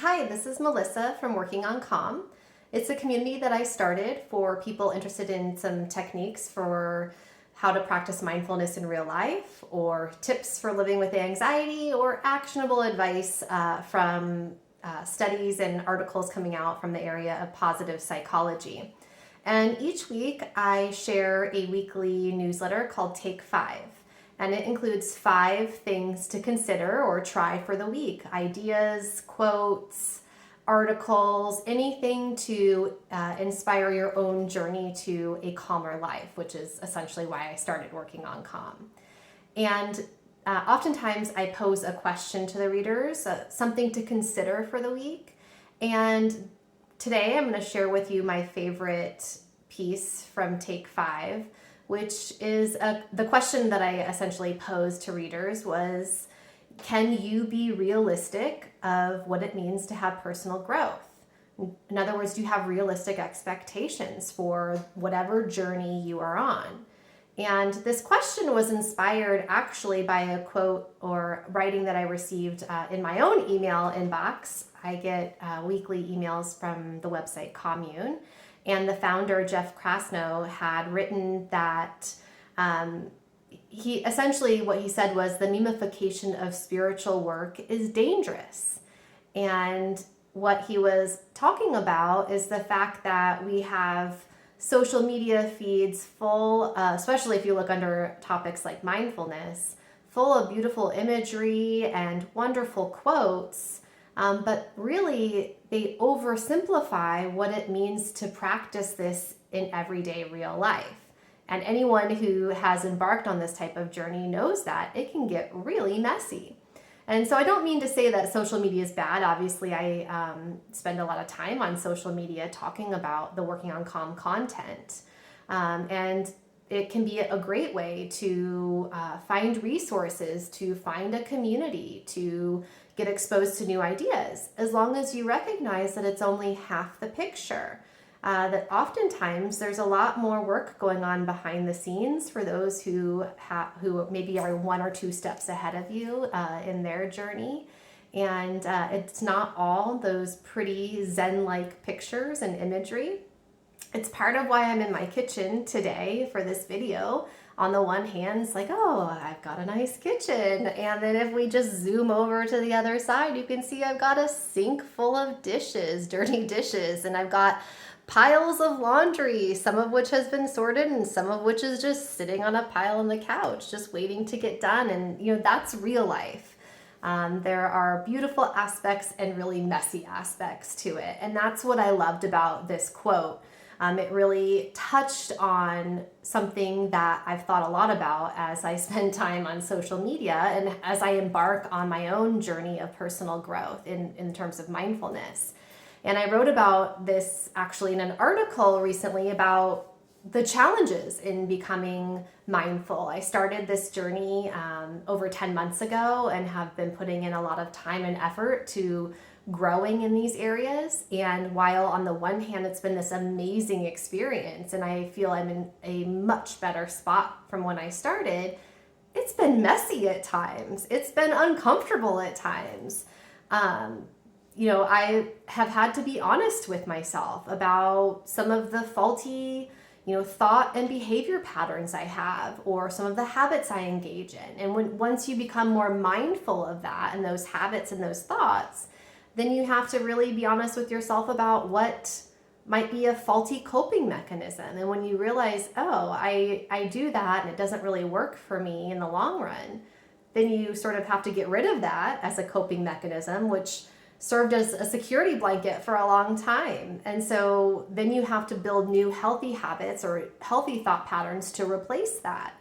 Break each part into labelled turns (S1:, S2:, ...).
S1: Hi, this is Melissa from Working on Calm. It's a community that I started for people interested in some techniques for how to practice mindfulness in real life, or tips for living with anxiety, or actionable advice from studies and articles coming out from the area of positive psychology. And each week I share a weekly newsletter called Take 5. And it includes 5 things to consider or try for the week. Ideas, quotes, articles, anything to inspire your own journey to a calmer life, which is essentially why I started Working on Calm. And oftentimes I pose a question to the readers, something to consider for the week. And today I'm going to share with you my favorite piece from Take 5, which is the question that I essentially posed to readers was, can you be realistic of what it means to have personal growth? In other words, do you have realistic expectations for whatever journey you are on? And this question was inspired actually by a quote or writing that I received in my own email inbox. I get weekly emails from the website Commune. And the founder, Jeff Krasno, had written that he essentially what he said was the memefication of spiritual work is dangerous. And what he was talking about is the fact that we have social media feeds full, especially if you look under topics like mindfulness, full of beautiful imagery and wonderful quotes. But really, they oversimplify what it means to practice this in everyday real life. And anyone who has embarked on this type of journey knows that it can get really messy. And so I don't mean to say that social media is bad. Obviously, I spend a lot of time on social media talking about the Working on Calm content. And it can be a great way to find resources, to find a community, to get exposed to new ideas, as long as you recognize that it's only half the picture. That oftentimes there's a lot more work going on behind the scenes for those who maybe are 1 or 2 steps ahead of you in their journey. And it's not all those pretty Zen-like pictures and imagery. It's part of why I'm in my kitchen today for this video. On the one hand, it's like, oh, I've got a nice kitchen. And then if we just zoom over to the other side, you can see I've got a sink full of dishes, dirty dishes, and I've got piles of laundry, some of which has been sorted and some of which is just sitting on a pile on the couch, just waiting to get done. And that's real life. There are beautiful aspects and really messy aspects to it. And that's what I loved about this quote. It really touched on something that I've thought a lot about as I spend time on social media and as I embark on my own journey of personal growth in terms of mindfulness. And I wrote about this actually in an article recently about the challenges in becoming mindful. I started this journey over 10 months ago and have been putting in a lot of time and effort to growing in these areas. And while on the one hand, it's been this amazing experience and I feel I'm in a much better spot from when I started, it's been messy at times. It's been uncomfortable at times. I have had to be honest with myself about some of the faulty thought and behavior patterns I have, or some of the habits I engage in. And once you become more mindful of that and those habits and those thoughts, then you have to really be honest with yourself about what might be a faulty coping mechanism. And when you realize, oh, I do that and it doesn't really work for me in the long run, then you sort of have to get rid of that as a coping mechanism, which served as a security blanket for a long time. And so then you have to build new healthy habits or healthy thought patterns to replace that.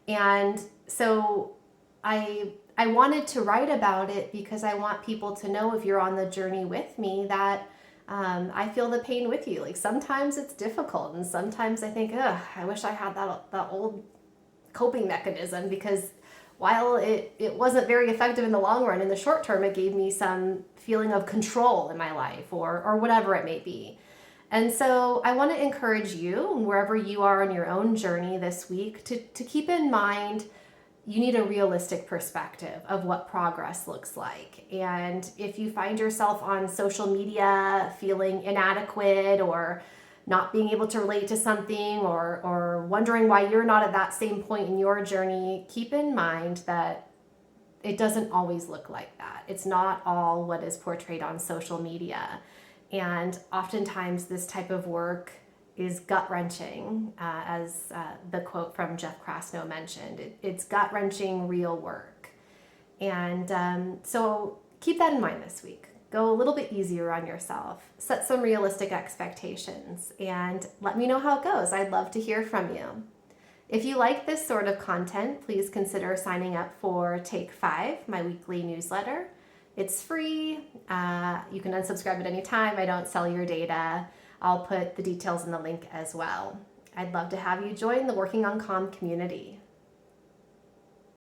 S1: And so I wanted to write about it because I want people to know, if you're on the journey with me, that I feel the pain with you. Like sometimes it's difficult and sometimes I think, I wish I had that old coping mechanism, because while it wasn't very effective in the long run, in the short term, it gave me some feeling of control in my life or whatever it may be. And so I want to encourage you, wherever you are on your own journey this week, to keep in mind you need a realistic perspective of what progress looks like. And if you find yourself on social media feeling inadequate or not being able to relate to something or wondering why you're not at that same point in your journey, keep in mind that it doesn't always look like that. It's not all what is portrayed on social media. And oftentimes this type of work is gut-wrenching, as the quote from Jeff Krasno mentioned. It's gut-wrenching real work. And so keep that in mind this week. Go a little bit easier on yourself. Set some realistic expectations and let me know how it goes. I'd love to hear from you. If you like this sort of content, please consider signing up for Take 5, my weekly newsletter. It's free. You can unsubscribe at any time. I don't sell your data. I'll put the details in the link as well. I'd love to have you join the Working on Comm community.